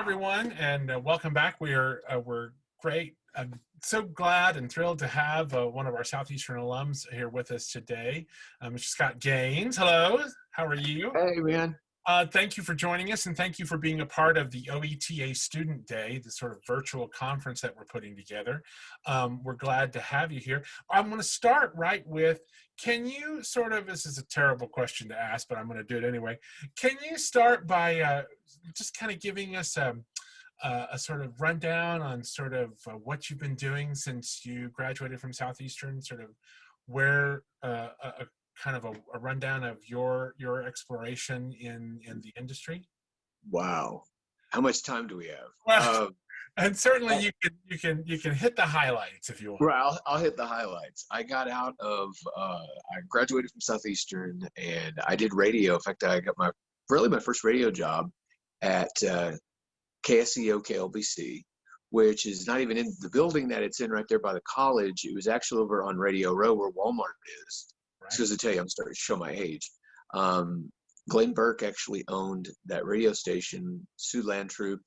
everyone, and welcome back. We're great. I'm so glad and thrilled to have one of our Southeastern alums here with us today, Mr. Scott Gaines. Hello, how are you? Hey, man. Thank you for joining us, and thank you for being a part of the OETA Student Day, the sort of virtual conference that we're putting together. We're glad to have you here. I'm going to start right with, can you sort of, this is a terrible question to ask, but I'm going to do it anyway. Can you start by just kind of giving us a sort of rundown on sort of what you've been doing since you graduated from Southeastern, sort of where kind of a rundown of your exploration in the industry? Wow. How much time do we have? Well, and certainly you can hit the highlights if you want. Right, I'll hit the highlights. I got out of, I graduated from Southeastern and I did radio. In fact, I got my first radio job at KSCO KLBC, which is not even in the building that it's in right there by the college. It was actually over on Radio Row where Walmart is. Right. Just to tell you, I'm starting to show my age. Glenn Burke actually owned that radio station. Sue Landtroop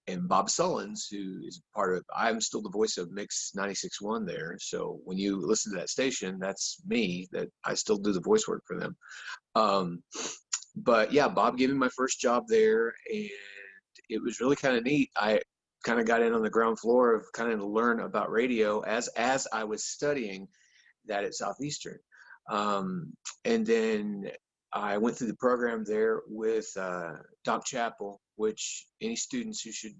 and Bob Sullins, who is part of, I'm still the voice of Mix 96.1 there. So when you listen to that station, that's me, that I still do the voice work for them. But yeah, Bob gave me my first job there, and it was really kind of neat. I kind of got in on the ground floor of kind of to learn about radio as I was studying that at Southeastern. And then I went through the program there with Doc Chappell, which any students who should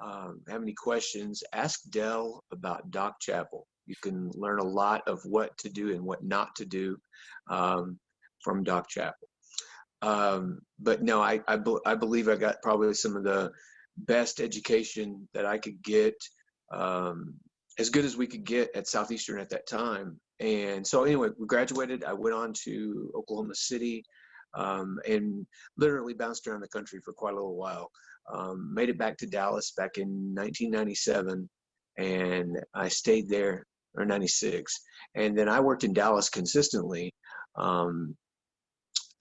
have any questions, ask Dell about Doc Chappell. You can learn a lot of what to do and what not to do from Doc Chappell. But no, I believe I got probably some of the best education that I could get, as good as we could get at Southeastern at that time. And so anyway, we graduated. I went on to Oklahoma City and literally bounced around the country for quite a little while. Made it back to Dallas back in 1997, and I stayed there, or 96. And then I worked in Dallas consistently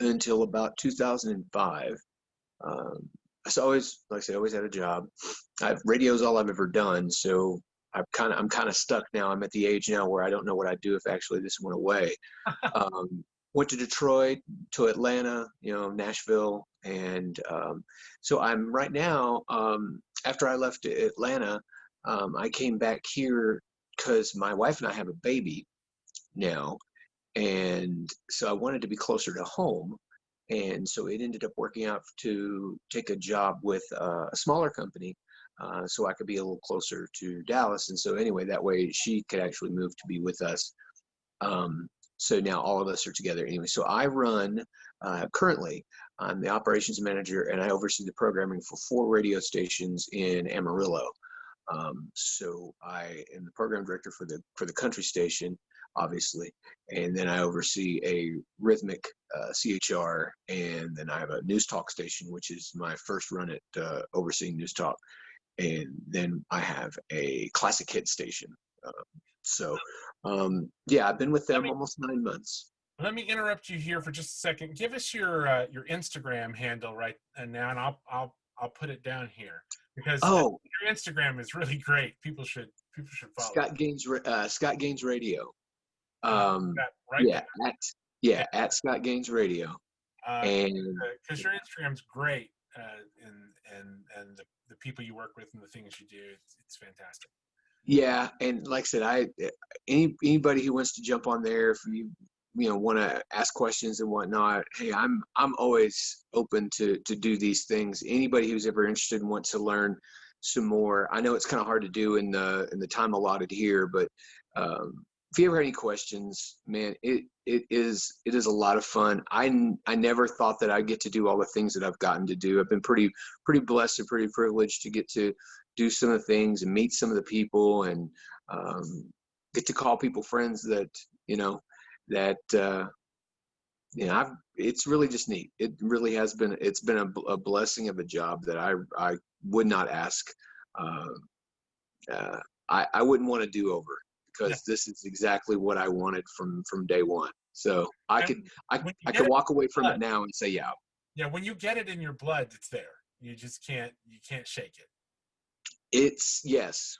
until about 2005. So always, like I said, always had a job. Radio's all I've ever done, so I'm kind of stuck now. I'm at the age now where I don't know what I'd do if actually this went away. Went to Detroit, to Atlanta, Nashville. And so I'm right now, after I left Atlanta, I came back here because my wife and I have a baby now. And so I wanted to be closer to home. And so it ended up working out to take a job with a smaller company, so I could be a little closer to Dallas. And so anyway, that way she could actually move to be with us. So now all of us are together anyway. So I run, currently, I'm the operations manager, and I oversee the programming for 4 radio stations in Amarillo. So I am the program director for the country station, obviously, and then I oversee a rhythmic CHR, and then I have a news talk station, which is my first run at overseeing news talk, and then I have a classic hit station. Yeah, I've been with them almost 9 months. Let me interrupt you here for just a second. Give us your Instagram handle right now, and I'll put it down here because your Instagram is really great. People should follow. Scott Gaines Radio. Right at Scott Gaines Radio. And because your Instagram's great, and the people you work with and the things you do, it's fantastic. Yeah, and like I said, anybody who wants to jump on there, if you want to ask questions and whatnot, hey, I'm always open to do these things. Anybody who's ever interested and wants to learn some more, I know it's kind of hard to do in the time allotted here, but if you ever have any questions, man, it is a lot of fun. I never thought that I'd get to do all the things that I've gotten to do. I've been pretty blessed and pretty privileged to get to do some of the things and meet some of the people, and get to call people friends that it's really just neat. It really has been. It's been a blessing of a job that I would not ask. I wouldn't want to do over, because this is exactly what I wanted from day one. So I could walk away from it now and say, yeah. Yeah, when you get it in your blood, it's there. You can't shake it. It's yes.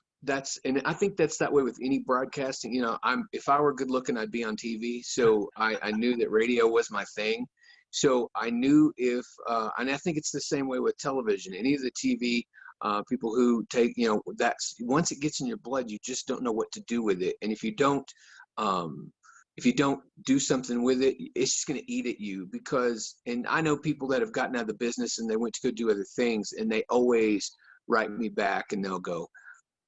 And I think that's that way with any broadcasting. If I were good looking, I'd be on TV. So I knew that radio was my thing. So I knew and I think it's the same way with television. Any of the TV people who take, that's once it gets in your blood, you just don't know what to do with it. And um, if you don't do something with it, it's just going to eat at you and I know people that have gotten out of the business and they went to go do other things and they always write me back and they'll go,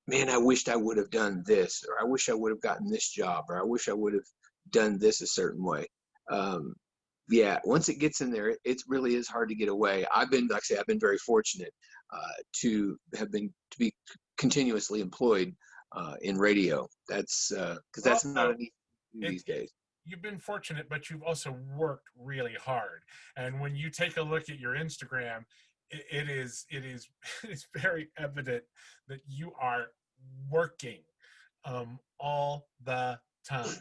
man, I wished I would have done this, or I wish I would have gotten this job, or I wish I would have done this a certain way. Um, yeah, once it gets in there, it really is hard to get away. Like I say, I've been very fortunate to be continuously employed in radio. That's because Well, that's not also, an easy thing it, these days. you've been fortunate, but you've also worked really hard. And when you take a look at your Instagram, it is it's very evident that you are working all the time.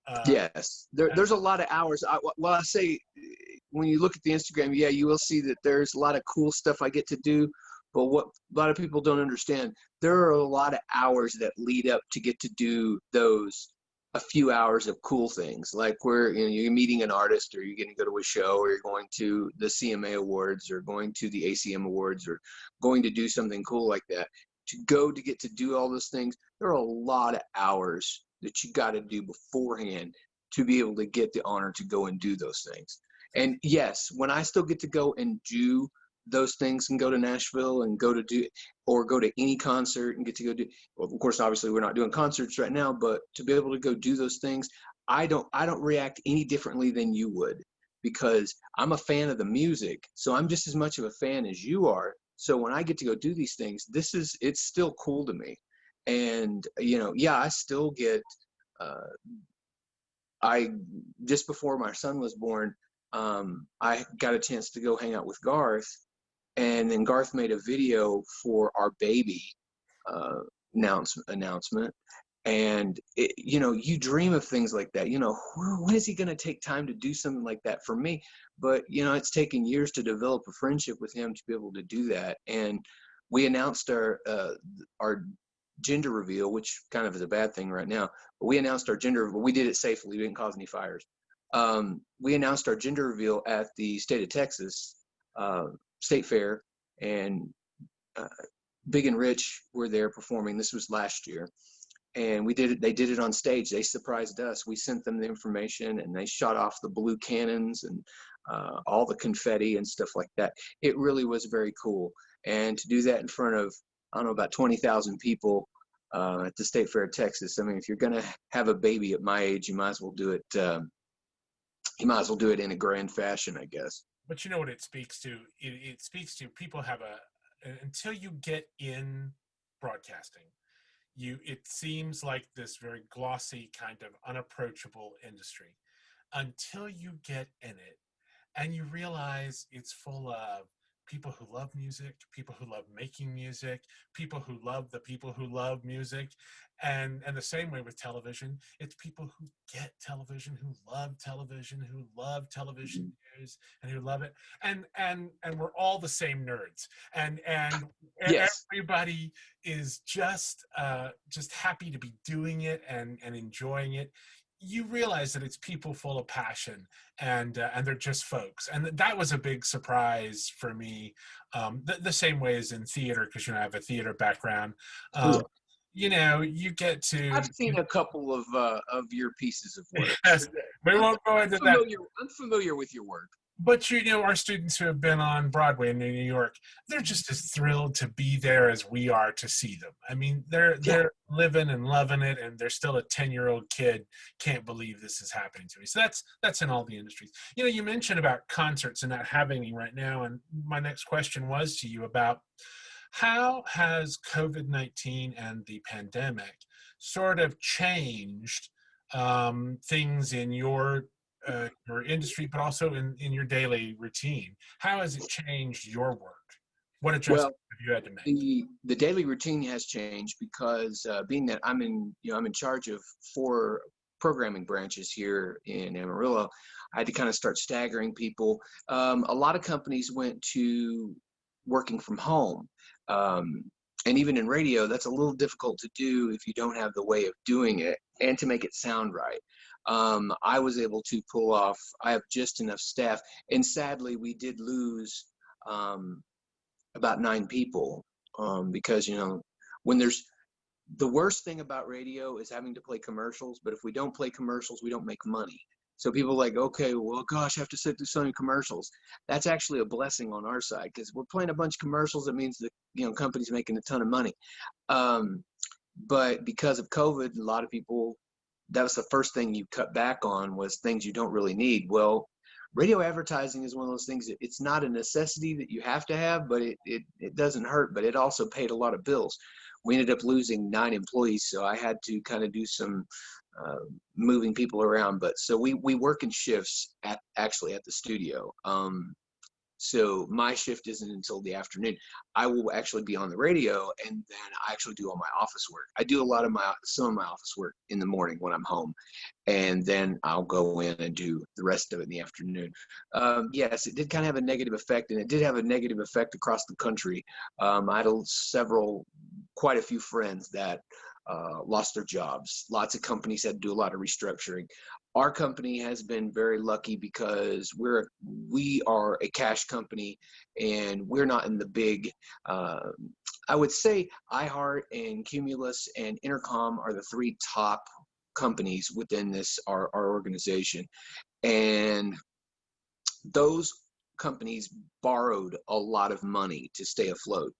Uh, Yes, there's a lot of hours. Well, I say when you look at the Instagram, yeah, you will see that there's a lot of cool stuff I get to do. But what a lot of people don't understand, there are a lot of hours that lead up to get to do those a few hours of cool things, like where you're meeting an artist, or you're going to go to a show, or you're going to the CMA Awards, or going to the ACM Awards, or going to do something cool like that. To get to do all those things, there are a lot of hours that you got to do beforehand to be able to get the honor to go and do those things. And yes, when I still get to go and do those things and go to Nashville and go to any concert and get to go do, well, of course, obviously we're not doing concerts right now, but to be able to go do those things, I don't react any differently than you would, because I'm a fan of the music. So I'm just as much of a fan as you are. So when I get to go do these things, it's still cool to me. And yeah, I still get I just before my son was born, I got a chance to go hang out with Garth, and then Garth made a video for our baby uh, announcement. And you dream of things like that. When is he going to take time to do something like that for me? But it's taken years to develop a friendship with him to be able to do that. And we announced our gender reveal, which kind of is a bad thing right now. But we announced our gender reveal. We did it safely. We didn't cause any fires. We announced our gender reveal at the state of Texas State Fair, and uh, Big and Rich were there performing. This was last year. And we did it. They did it on stage. They surprised us. We sent them the information, and they shot off the blue cannons and all the confetti and stuff like that. It really was very cool. And to do that in front of, I don't know, about 20,000 people at the State Fair of Texas. I mean, if you're going to have a baby at my age, you might as well do it. You might as well do it in a grand fashion, I guess. but you know what it speaks to? It speaks to people have until you get in broadcasting, it seems like this very glossy, kind of unapproachable industry until you get in it and you realize it's full of people who love music, people who love making music, people who love the people who love music. And the same way with television, it's people who get television, who love television, who love television news, and who love it. And we're all the same nerds. And Yes. everybody is just happy to be doing it and enjoying it. You realize that it's people full of passion, and they're just folks, and that was a big surprise for me. The same way as in theater, because I have a theater background. Yeah. um, you get to I've seen a couple of your pieces of work. So yes, we won't go into that. I'm familiar with your work. But our students who have been on Broadway in New York, they're just as thrilled to be there as we are to see them. I mean, they're Yeah. living and loving it, and they're still a 10-year-old kid. Can't believe this is happening to me. So that's in all the industries. You mentioned about concerts and not having any right now, and my next question was to you about how has COVID-19 and the pandemic sort of changed things in your industry, but also in your daily routine? How has it changed your work? What Well, adjustments have you had to make? the daily routine has changed because being that I'm in charge of 4 programming branches here in Amarillo, I had to kind of start staggering people. A lot of companies went to working from home. Um, and even in radio, that's a little difficult to do if you don't have the way of doing it and to make it sound right. I was able to pull off, I have just enough staff. And sadly, we did lose um, about 9 people because, when there's the worst thing about radio is having to play commercials, but if we don't play commercials, we don't make money. So people are like, okay, well, gosh, I have to sit through so many commercials. That's actually a blessing on our side because we're playing a bunch of commercials. That means the company's making a ton of money. Um, but because of COVID, a lot of people, that was the first thing you cut back on was things you don't really need. Well, radio advertising is one of those things that it's not a necessity that you have to have, but it doesn't hurt, but it also paid a lot of bills. We ended up losing 9 employees, so I had to kind of do some uh, moving people around. But so we work in shifts actually at the studio. So my shift isn't until the afternoon. I will actually be on the radio, and then I actually do all my office work. I do some of my office work in the morning when I'm home, and then I'll go in and do the rest of it in the afternoon. Yes, it did kind of have a negative effect, and it did have a negative effect across the country. I had quite a few friends that lost their jobs. Lots of companies had to do a lot of restructuring. Our company has been very lucky because we are a cash company, and we're not in the big. I would say iHeart and Cumulus and Intercom are the 3 top companies within our organization, and those companies borrowed a lot of money to stay afloat.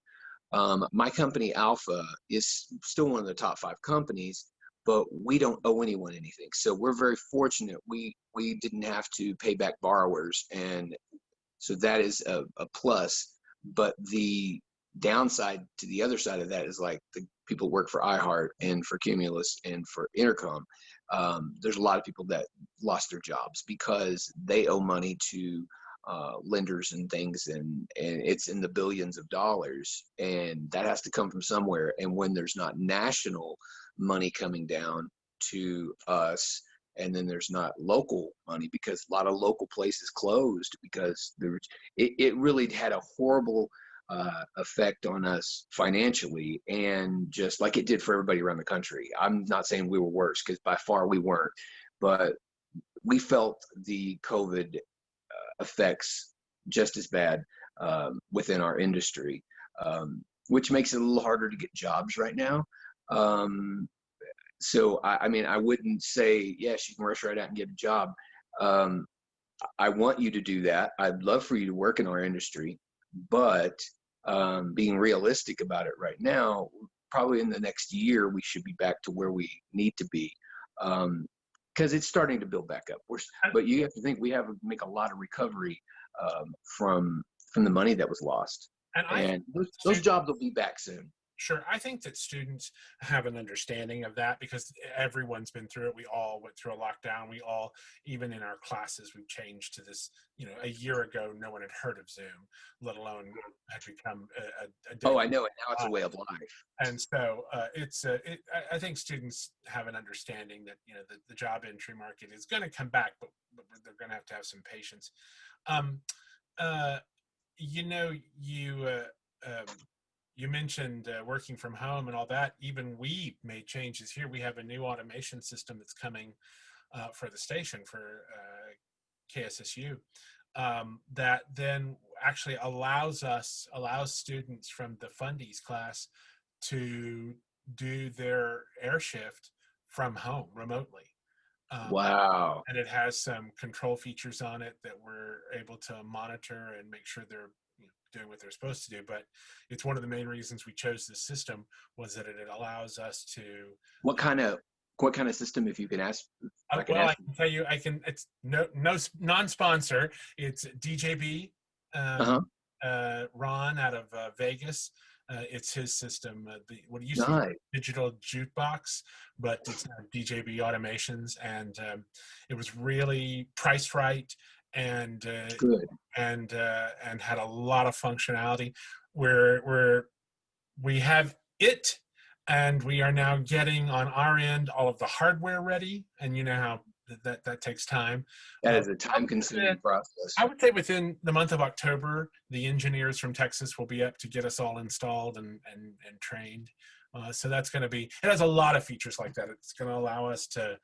My company, Alpha, is still one of the top 5 companies, but we don't owe anyone anything. So we're very fortunate. We didn't have to pay back borrowers, and so that is a plus. But the downside to the other side of that is like the people work for iHeart and for Cumulus and for Intercom. There's a lot of people that lost their jobs because they owe money to lenders and things, and it's in the billions of dollars, and that has to come from somewhere. And when there's not national money coming down to us, and then there's not local money because a lot of local places closed because it really had a horrible effect on us financially, and just like it did for everybody around the country. I'm not saying we were worse because by far we weren't, but we felt the COVID effects just as bad within our industry, which makes it a little harder to get jobs right now. So I mean, I wouldn't say, yes, you can rush right out and get a job. Um, I want you to do that. I'd love for you to work in our industry, but being realistic about it right now, probably in the next year, we should be back to where we need to be. Because it's starting to build back up. But you have to think we have to make a lot of recovery from the money that was lost, and those jobs will be back soon. Sure. I think that students have an understanding of that because everyone's been through it. We all went through a lockdown. We all, even in our classes, we've changed to this. A year ago, no one had heard of Zoom, let alone had become a daily. Oh, I know it. Now it's a way of life. And so I think students have an understanding that, the job entry market is going to come back, but they're going to have some patience. You mentioned working from home and all that. Even we made changes here. We have a new automation system that's coming for the station for KSSU that then actually allows students from the fundies class to do their air shift from home remotely. Wow. And it has some control features on it that we're able to monitor and make sure they're doing what they're supposed to do. But it's one of the main reasons we chose this system was that it allows us to. What kind of system, if you can ask? I can tell you. It's no non-sponsor. It's DJB. Ron out of Vegas. It's his system. What it used to be digital jukebox, but it's now DJB Automations, and it was really priced right and good and had a lot of functionality. Where we have it, and we are now getting on our end all of the hardware ready. And you know how that takes time. That Uh, is a time-consuming process. I would say within the month of October, the engineers from Texas will be up to get us all installed and trained. So that's going to be, it has a lot of features like that. It's going to allow us to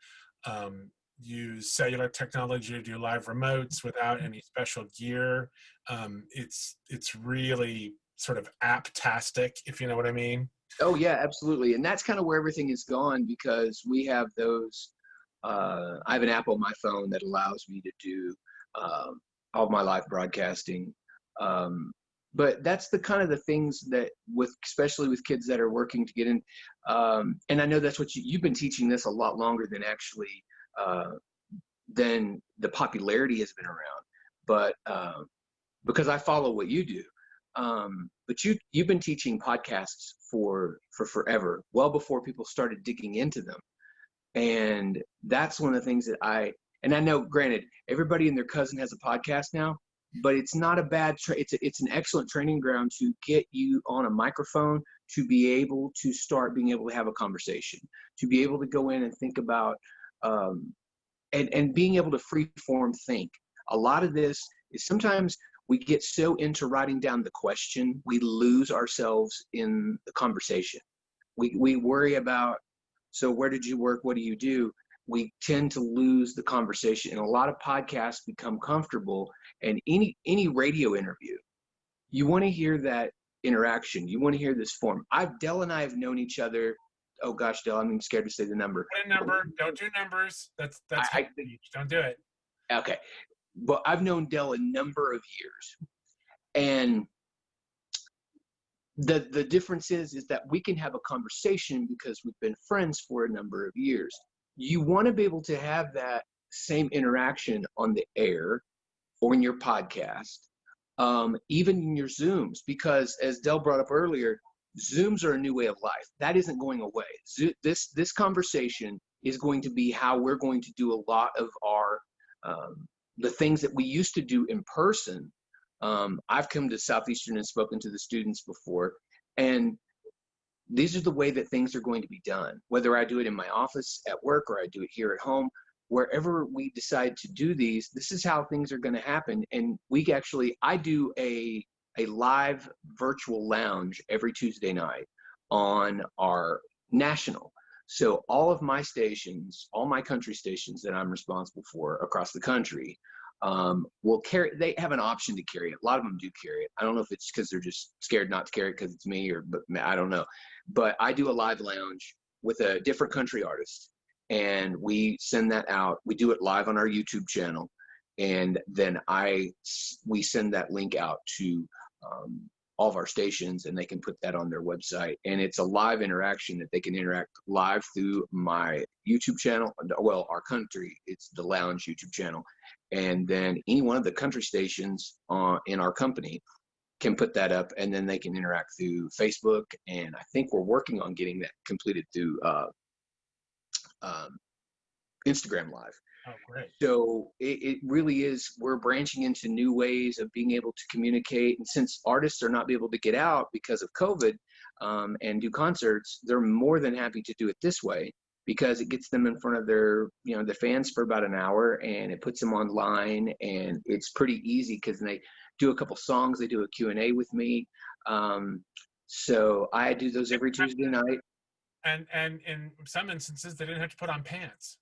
use cellular technology to do live remotes without any special gear. It's really sort of app-tastic, if you know what I mean. Oh yeah, absolutely. And that's kind of where everything is gone, because we have those. I have an app on my phone that allows me to do all my live broadcasting. Um, but that's the kind of the things that, especially with kids that are working to get in. And I know that's what you've been teaching this a lot longer than actually than the popularity has been around. But because I follow what you do. But you've been teaching podcasts for forever, well before people started digging into them. And that's one of the things that and I know, granted, everybody and their cousin has a podcast now, but it's not a bad, it's an excellent training ground to get you on a microphone, to be able to start being able to have a conversation, to be able to go in and think about, and being able to free form think. A lot of this is sometimes we get so into writing down the question, we lose ourselves in the conversation. We worry about, so where did you work? What do you do? We tend to lose the conversation, and a lot of podcasts become comfortable. And any radio interview, you want to hear that interaction. You want to hear this form. Dell and I have known each other. Oh gosh, Dell, I'm scared to say the number. Put a number. Don't do numbers. That's don't do it. Okay, but I've known Dell a number of years, and the difference is that we can have a conversation because we've been friends for a number of years. You want to be able to have that same interaction on the air or in your podcast, even in your Zooms, because as Dell brought up earlier, Zooms are a new way of life. That isn't going away. This conversation is going to be how we're going to do a lot of our the things that we used to do in person. I've come to Southeastern and spoken to the students before, and these are the way that things are going to be done. Whether I do it in my office at work or I do it here at home, wherever we decide to do these, this is how things are going to happen. And I do a live virtual lounge every Tuesday night on our national. So all of my stations, all my country stations that I'm responsible for across the country, they have an option to carry it. A lot of them do carry it. I don't know if it's because they're just scared not to carry it because it's me, but I don't know. But I do a live lounge with a different country artist, and we send that out. We do it live on our YouTube channel, and then we send that link out to all of our stations, and they can put that on their website. And it's a live interaction that they can interact live through my YouTube channel. Well, our country, it's the Lounge YouTube channel. And then any one of the country stations in our company can put that up, and then they can interact through Facebook. And I think we're working on getting that completed through Instagram Live. Oh, great. So it really is, we're branching into new ways of being able to communicate. And since artists are not able to get out because of COVID and do concerts, they're more than happy to do it this way, because it gets them in front of their fans for about an hour, and it puts them online, and it's pretty easy because they do a couple songs, they do a Q&A with me. So I do those every Tuesday night. And in some instances, they didn't have to put on pants.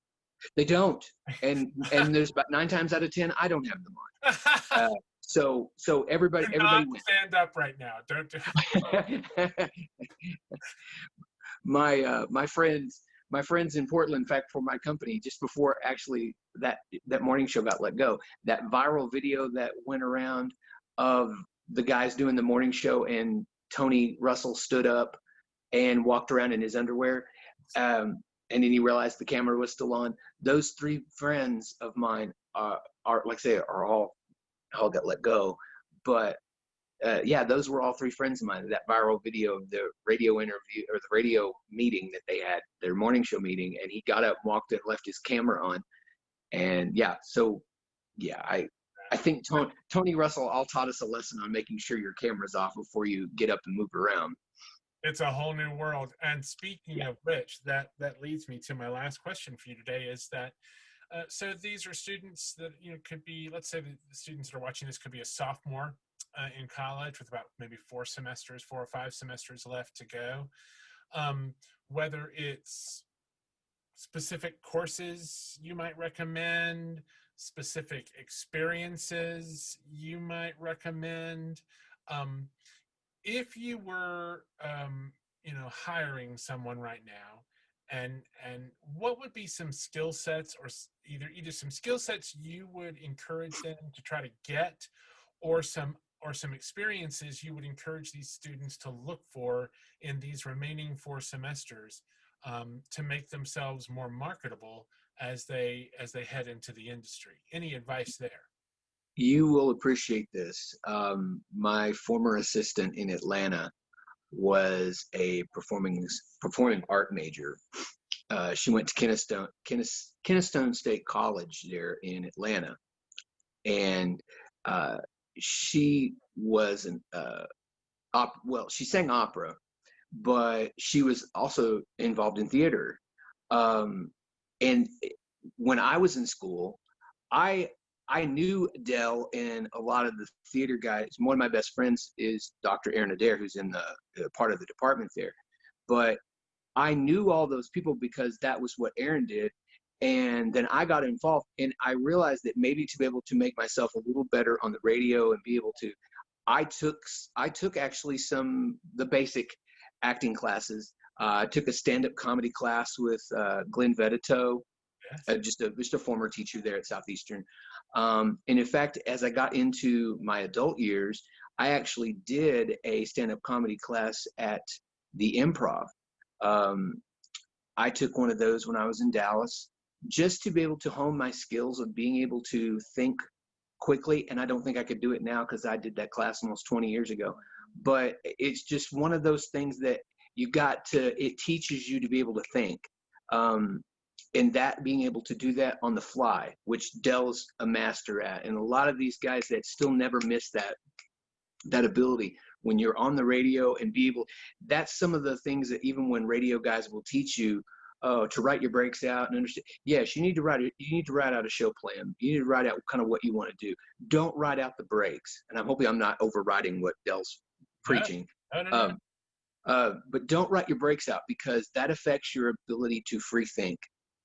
They don't, and there's about 9 times out of 10 I don't have them on. So everybody wins. Stand up right now. Don't do my friends in Portland, in fact, for my company, just before actually that morning show got let go, that viral video that went around of the guys doing the morning show, and Tony Russell stood up and walked around in his underwear. And then he realized the camera was still on. Those 3 friends of mine are like I say, are all got let go. But yeah, those were all 3 friends of mine. That viral video of the radio interview, or the radio meeting that they had, their morning show meeting, and he got up, walked in, left his camera on. And yeah, so yeah, I think Tony Russell all taught us a lesson on making sure your camera's off before you get up and move around. It's a whole new world. And speaking of which, that leads me to my last question for you today, is that So these are students that, could be, let's say the students that are watching this could be a sophomore in college with about maybe 4 or 5 semesters left to go. Whether it's specific courses you might recommend, specific experiences you might recommend. Um, if you were, hiring someone right now, and what would be some skill sets, or either some skill sets you would encourage them to try to get, or some experiences you would encourage these students to look for in these remaining 4 semesters, to make themselves more marketable as they head into the industry? Any advice there? You will appreciate this. My former assistant in Atlanta was a performing art major. She went to Kennestone State College there in Atlanta, and uh, she was well, she sang opera, but she was also involved in theater. Um, and when I was in school, I I knew Dell and a lot of the theater guys. One of my best friends is Dr. Aaron Adair, who's in the part of the department there. But I knew all those people because that was what Aaron did. And then I got involved, and I realized that maybe to be able to make myself a little better on the radio and be able to, I took actually the basic acting classes. I took a stand-up comedy class with Glenn Vedito, Yes. just a former teacher there at Southeastern. And in fact, as I got into my adult years, I actually did a stand-up comedy class at the Improv. Um, I took one of those when I was in Dallas, just to be able to hone my skills of being able to think quickly. And I don't think I could do it now because I did that class almost 20 years ago. But it's just one of those things that it teaches you to be able to think. Um, and that being able to do that on the fly, which Dell's a master at. And a lot of these guys that still never miss that ability when you're on the radio and be able, that's some of the things that even when radio guys will teach you, to write your breaks out and understand. Yes, you need to write out a show plan. You need to write out kind of what you want to do. Don't write out the breaks. And I'm hoping I'm not overriding what Dell's No, preaching. no, no, no. Um, but don't write your breaks out because that affects your ability to free think.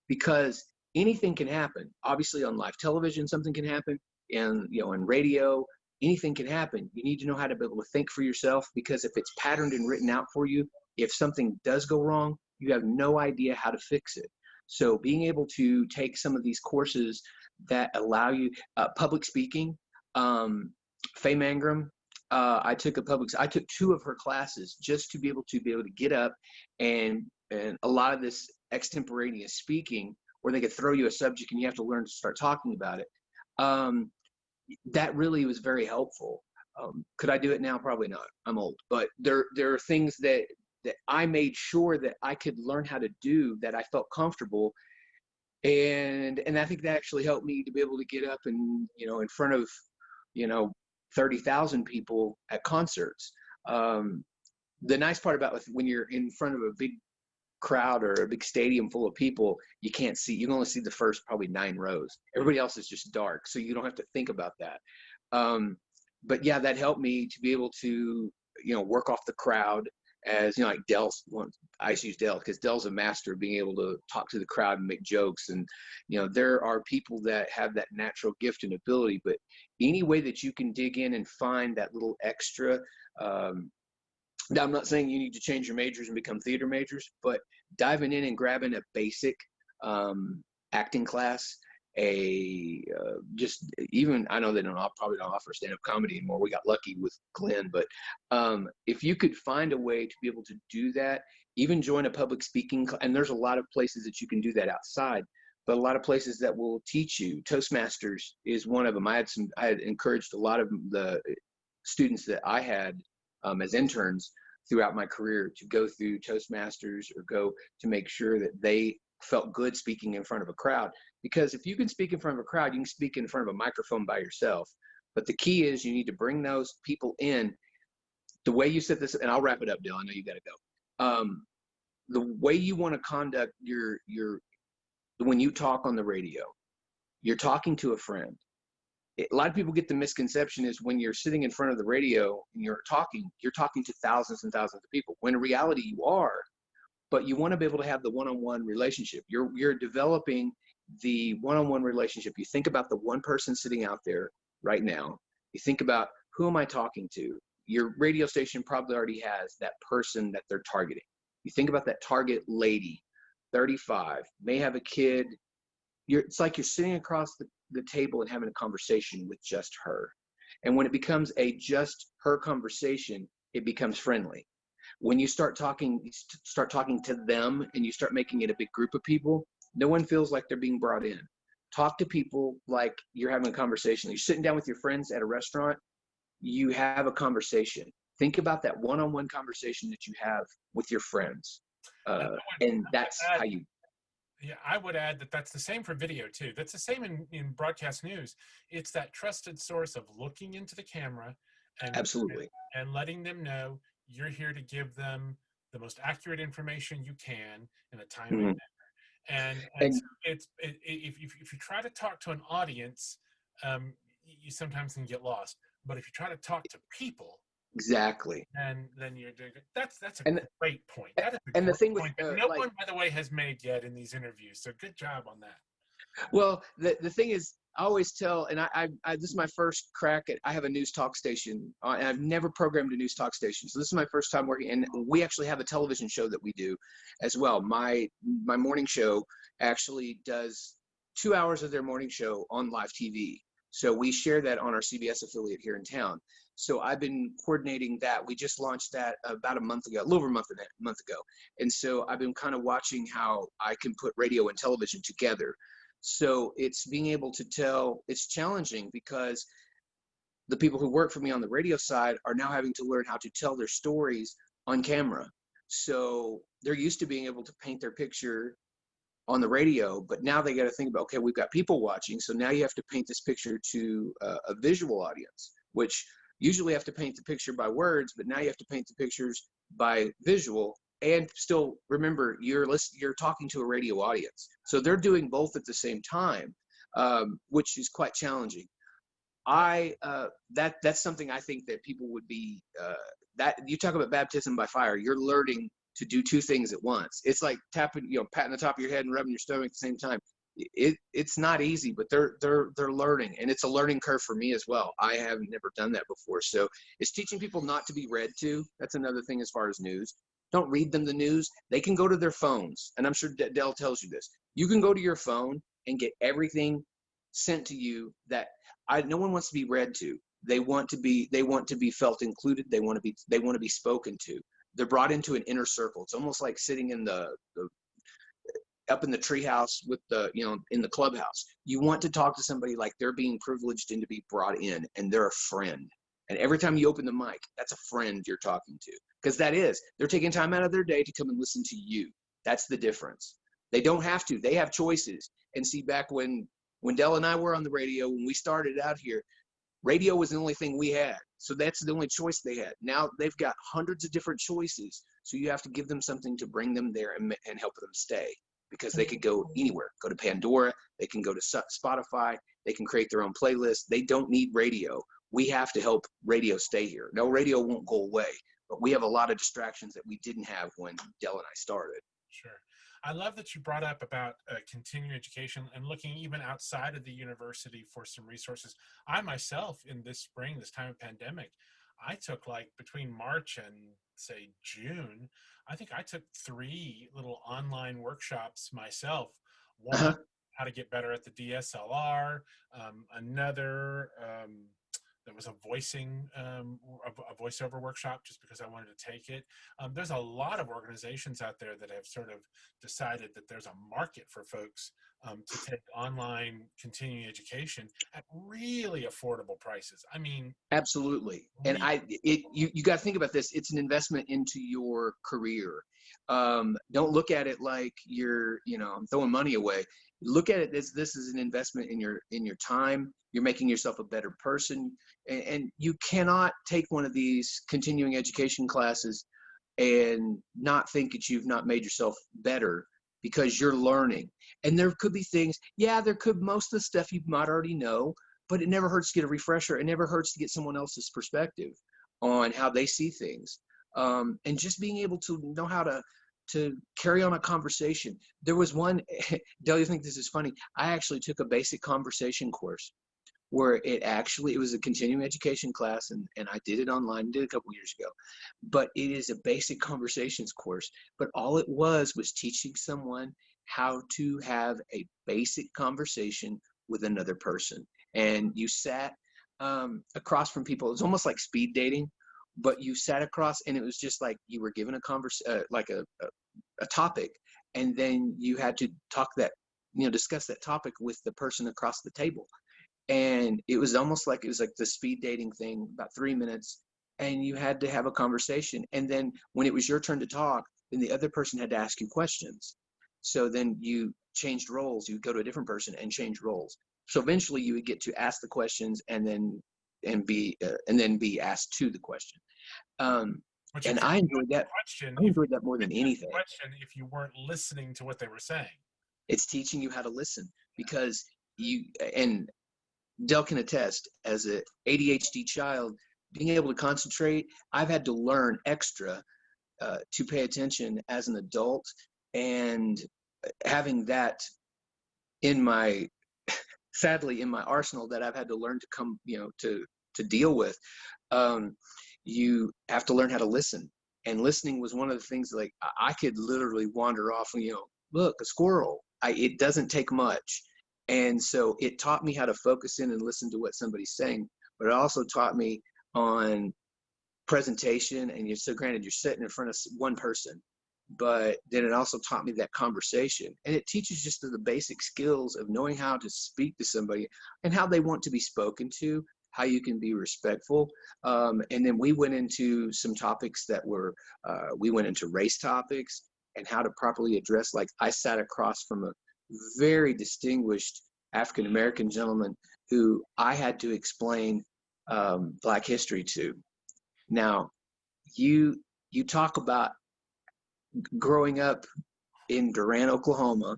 Because anything can happen. Obviously, on live television, something can happen, and in radio, anything can happen. You need to know how to be able to think for yourself because if it's patterned and written out for you, if something does go wrong, you have no idea how to fix it. So being able to take some of these courses that allow you public speaking, Faye Mangrum, I took 2 of her classes just to be able to get up and a lot of this extemporaneous speaking where they could throw you a subject and you have to learn to start talking about it. That really was very helpful. Could I do it now? Probably not. I'm old, but there are things that I made sure that I could learn how to do that I felt comfortable, and I think that actually helped me to be able to get up and in front of you know 30,000 people at concerts. The nice part about when you're in front of a big crowd or a big stadium full of people, you can't see. You can only see the first probably 9 rows. Everybody else is just dark, so you don't have to think about that. But yeah, that helped me to be able to work off the crowd. As like Dell's one, I used to use Dell because Dell's a master of being able to talk to the crowd and make jokes. And there are people that have that natural gift and ability, but any way that you can dig in and find that little extra. Now, I'm not saying you need to change your majors and become theater majors, but diving in and grabbing a basic acting class, just even I know they probably don't offer stand-up comedy anymore. We got lucky with Glenn, but if you could find a way to be able to do that, even join a public speaking, and there's a lot of places that you can do that outside, but a lot of places that will teach you. Toastmasters is one of them. I had encouraged a lot of the students that I had as interns throughout my career to go through Toastmasters or go to make sure that they felt good speaking in front of a crowd. Because if you can speak in front of a crowd, you can speak in front of a microphone by yourself. But the key is you need to bring those people in. The way you set this, and I'll wrap it up, Dale. I know you got to go. The way you want to conduct your when you talk on the radio, You're talking to a friend. A lot of people get the misconception is when you're sitting in front of the radio and you're talking to thousands and thousands of people, when in reality you are, but you want to be able to have the one-on-one relationship. You're developing the one-on-one relationship. You think about the one person sitting out there right now. You think about, who am I talking to? Your radio station probably already has that person that they're targeting. You think about that target lady, 35, may have a kid. It's like you're sitting across the table and having a conversation with just her. And when it becomes a just her conversation, it becomes friendly. When you start talking to them and you start making it a big group of people, no one feels like they're being brought in. Talk to people like you're having a conversation. You're sitting down with your friends at a restaurant, you have a conversation. Think about that one-on-one conversation that you have with your friends. And that's how you. Yeah, I would add that that's the same for video too. That's the same in broadcast news. It's that trusted source of looking into the camera and Absolutely. and letting them know you're here to give them the most accurate information you can in a timely Mhm. manner. And And so if you try to talk to an audience, you sometimes can get lost. But if you try to talk to people, exactly. then you're doing it. That's a And great point. That is a and the great thing with point that no like, one, by the way, has made yet in these interviews. So good job on that. well, the thing is, I always tell, and this is my first crack at, I have a news talk station, and I've never programmed a news talk station. So this is my first time working, and we actually have a television show that we do as well. My morning show actually does 2 hours of their morning show on live TV. So we share that on our CBS affiliate here in town. So I've been coordinating that. We just launched that about a month ago, a little over a month ago. And so I've been kind of watching how I can put radio and television together. So it's being able to tell, it's challenging because the people who work for me on the radio side are now having to learn how to tell their stories on camera. So they're used to being able to paint their picture on the radio, but now they got to think about, okay, we've got people watching. So now you have to paint this picture to a visual audience, which usually have to paint the picture by words, but now you have to paint the pictures by visual. And still remember, you're talking to a radio audience, so they're doing both at the same time, which is quite challenging. That's something I think that people would be, that you talk about baptism by fire. You're learning to do two things at once. It's like patting the top of your head and rubbing your stomach at the same time. It's not easy, but they're learning, and it's a learning curve for me as well. I have never done that before, so it's teaching people not to be read to. That's another thing as far as news. Don't read them the news. They can go to their phones, and I'm sure Dell tells you this. You can go to your phone and get everything sent to you that no one wants to be read to. They want to be felt included. They want to be spoken to. They're brought into an inner circle. It's almost like sitting in the up in the treehouse with in the clubhouse. You want to talk to somebody like they're being privileged and to be brought in, and they're a friend. And every time you open the mic, that's a friend you're talking to, because they're taking time out of their day to come and listen to you. That's the difference. They don't have to. They have choices. And see, back when Dell and I were on the radio, when we started out here, radio was the only thing we had. So that's the only choice they had. Now they've got hundreds of different choices. So you have to give them something to bring them there and help them stay, because they could go anywhere. Go to Pandora. They can go to Spotify. They can create their own playlist. They don't need radio. We have to help radio stay here. No, radio won't go away, but we have a lot of distractions that we didn't have when Dell and I started. Sure. I love that you brought up about continuing education and looking even outside of the university for some resources. I myself, in this time of pandemic, I took, like, between March and say June, I think I took 3 little online workshops myself. One, how to get better at the DSLR. Another, there was a voiceover workshop, just because I wanted to take it. There's a lot of organizations out there that have sort of decided that there's a market for folks to take online continuing education at really affordable prices. I mean, absolutely. And you got to think about this. It's an investment into your career. Don't look at it like I'm throwing money away. Look at it as this is an investment in your time. You're making yourself a better person, and you cannot take one of these continuing education classes and not think that you've not made yourself better because you're learning. And there could be things, yeah, there could, most of the stuff you might already know, but it never hurts to get a refresher. It never hurts to get someone else's perspective on how they see things. And just being able to know how to carry on a conversation. There was one, Del, you think this is funny? I actually took a basic conversation course where it was a continuing education class, and I did it online, did it a couple years ago. But it is a basic conversations course. But all it was teaching someone how to have a basic conversation with another person. And you sat across from people. It was almost like speed dating, but you sat across, and it was just like you were given a topic, and then you had to discuss that topic with the person across the table. And it was like the speed dating thing, about 3 minutes, and you had to have a conversation. And then when it was your turn to talk, then the other person had to ask you questions. So then you changed roles. You would go to a different person and change roles. So eventually you would get to ask the questions be asked to the question. But you And couldn't I ask enjoyed the that. question I if enjoyed that more than anything. if you weren't listening to what they were saying. It's teaching you how to listen, because and Del can attest, as a ADHD child, being able to concentrate, I've had to learn extra to pay attention as an adult, and having that sadly in my arsenal that I've had to learn to to deal with. You have to learn how to listen, and listening was one of the things. Like, I could literally wander off, look, a squirrel. It doesn't take much. And so it taught me how to focus in and listen to what somebody's saying, but it also taught me on presentation. And so granted, you're sitting in front of one person, but then it also taught me that conversation. And it teaches just the basic skills of knowing how to speak to somebody and how they want to be spoken to, how you can be respectful. And then we went into some topics we went into race topics and how to properly address. Like, I sat across from a very distinguished African-American gentleman who I had to explain Black history to. Now, you talk about growing up in Durant, Oklahoma,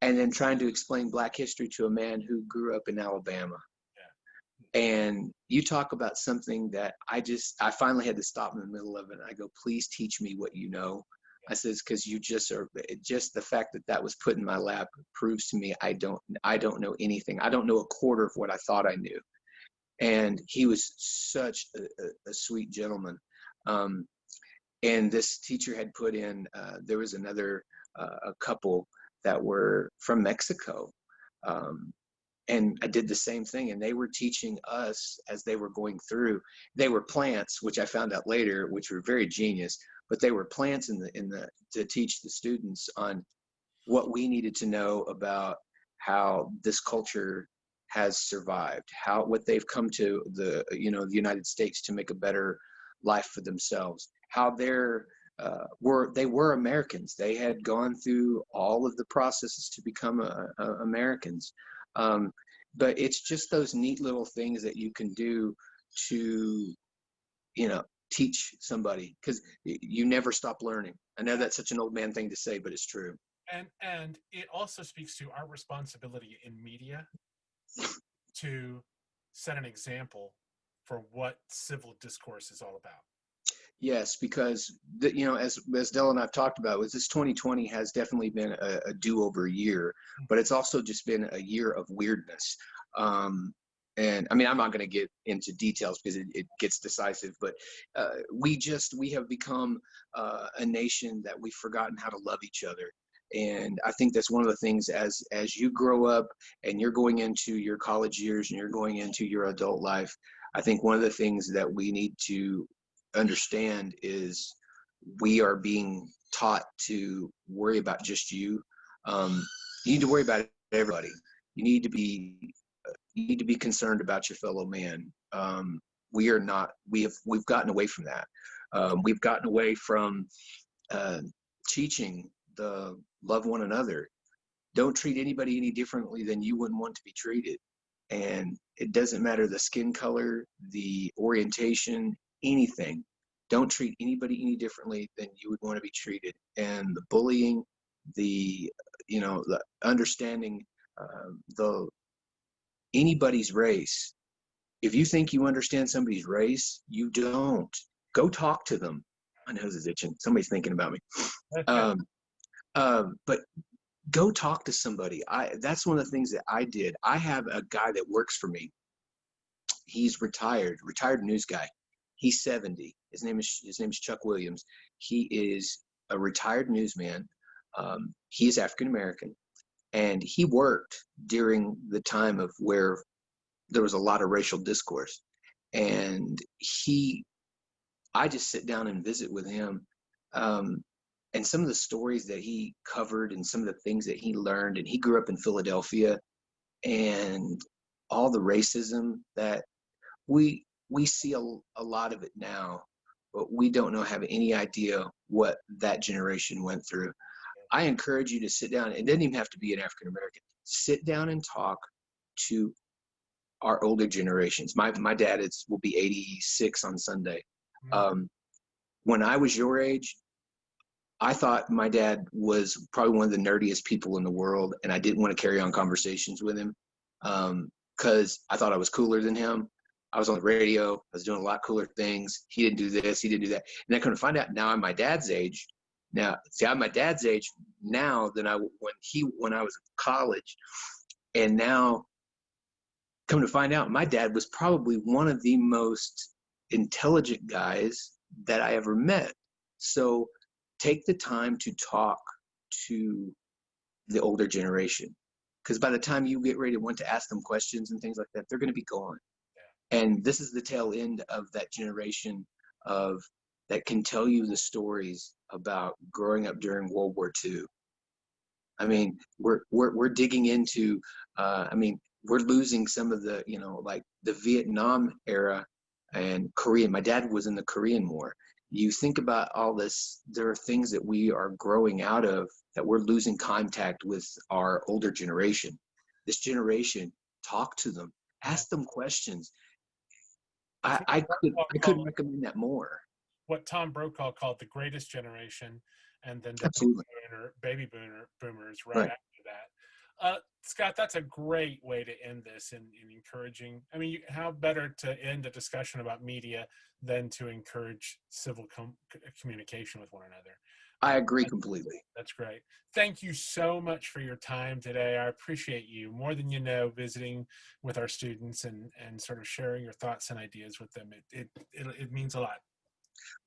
and then trying to explain Black history to a man who grew up in Alabama. Yeah. And you talk about something that I finally had to stop in the middle of it. I go, please teach me what you know. I says, because you just the fact that was put in my lap proves to me I don't know anything. I don't know a quarter of what I thought I knew. And he was such a sweet gentleman. And this teacher had put in, there was a couple that were from Mexico. And I did the same thing, and they were teaching us as they were going through. They were plants, which I found out later, which were very genius, but they were plants to teach the students on what we needed to know about how this culture has survived, what they've come to the United States to make a better life for themselves, how they were Americans. They had gone through all of the processes to become Americans. But it's just those neat little things that you can do to, teach somebody, because you never stop learning. I know that's such an old man thing to say, but it's true. And it also speaks to our responsibility in media to set an example for what civil discourse is all about. Yes, because as Del and I've talked about, this 2020 has definitely been a do-over year, but it's also just been a year of weirdness. And I mean, I'm not going to get into details because it gets decisive, but we have become a nation that we've forgotten how to love each other. And I think that's one of the things, as you grow up and you're going into your college years and you're going into your adult life, I think one of the things that we need to understand is we are being taught to worry about just you. You need to worry about everybody. You need to be concerned about your fellow man. We are not. We've gotten away from that. We've gotten away from teaching the love one another. Don't treat anybody any differently than you wouldn't want to be treated. And it doesn't matter the skin color, the orientation, anything. Don't treat anybody any differently than you would want to be treated. And the bullying the the understanding the anybody's race. If you think you understand somebody's race, you don't. Go talk to them. My nose is itching. Somebody's thinking about me. Okay. Um, but go talk to somebody. That's one of the things that I did. I have a guy that works for me. He's retired news guy. He's 70. His name is Chuck Williams. He is a retired newsman. He is African American, and he worked during the time of where there was a lot of racial discourse. And I just sit down and visit with him. Um, and some of the stories that he covered and some of the things that he learned, and he grew up in Philadelphia, and all the racism that we see a lot of it now, but we don't have any idea what that generation went through. I encourage you to sit down. It doesn't even have to be an African American. Sit down and talk to our older generations. My dad will be 86 on Sunday. Um, when I was your age, I thought my dad was probably one of the nerdiest people in the world, and I didn't want to carry on conversations with him because I thought I was cooler than him. I was on the radio. I was doing a lot cooler things. He didn't do this. He didn't do that. And I come to find out now I'm my dad's age. Now, see, I'm my dad's age now than when I was in college. And now, come to find out, my dad was probably one of the most intelligent guys that I ever met. So take the time to talk to the older generation, because by the time you get ready to want to ask them questions and things like that, they're going to be gone. And this is the tail end of that generation of that can tell you the stories about growing up during World War II. I mean, we're digging into. We're losing some of the like the Vietnam era and Korean. My dad was in the Korean War. You think about all this. There are things that we are growing out of that we're losing contact with our older generation. This generation, talk to them, ask them questions. I couldn't recommend that more. What Tom Brokaw called the greatest generation, and then the Absolutely. baby boomers right Right. after that. Scott, that's a great way to end this in encouraging. I mean, how better to end a discussion about media than to encourage civil communication with one another? I agree completely. That's great. Thank you so much for your time today. I appreciate you more than you know, visiting with our students and sort of sharing your thoughts and ideas with them. It means a lot.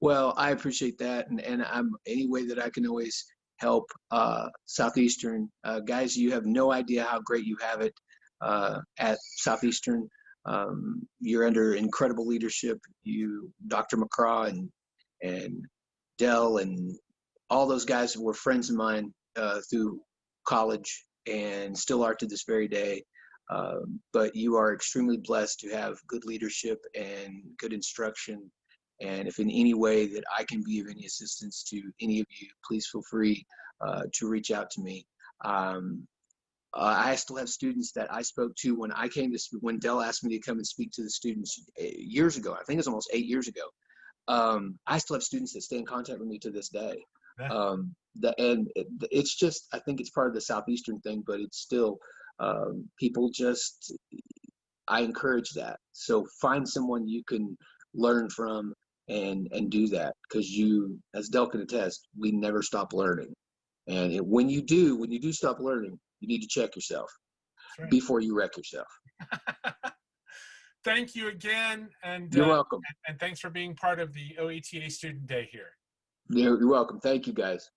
Well, I appreciate that, and I'm any way that I can always help Southeastern guys. You have no idea how great you have it at Southeastern. You're under incredible leadership. You, Dr. McCraw, and Dell, and all those guys were friends of mine through college and still are to this very day. But you are extremely blessed to have good leadership and good instruction. And if in any way that I can be of any assistance to any of you, please feel free to reach out to me. I still have students that I spoke to when Dell asked me to come and speak to the students years ago. I think it was almost 8 years ago. I still have students that stay in contact with me to this day. It's just, I think it's part of the Southeastern thing, but it's still, people just, I encourage that. So find someone you can learn from and do that, because you, as Del can attest, we never stop learning. And when you do stop learning, you need to check yourself before you wreck yourself. Thank you again, and you're welcome. And thanks for being part of the OETA Student Day here. You're welcome. Thank you, guys.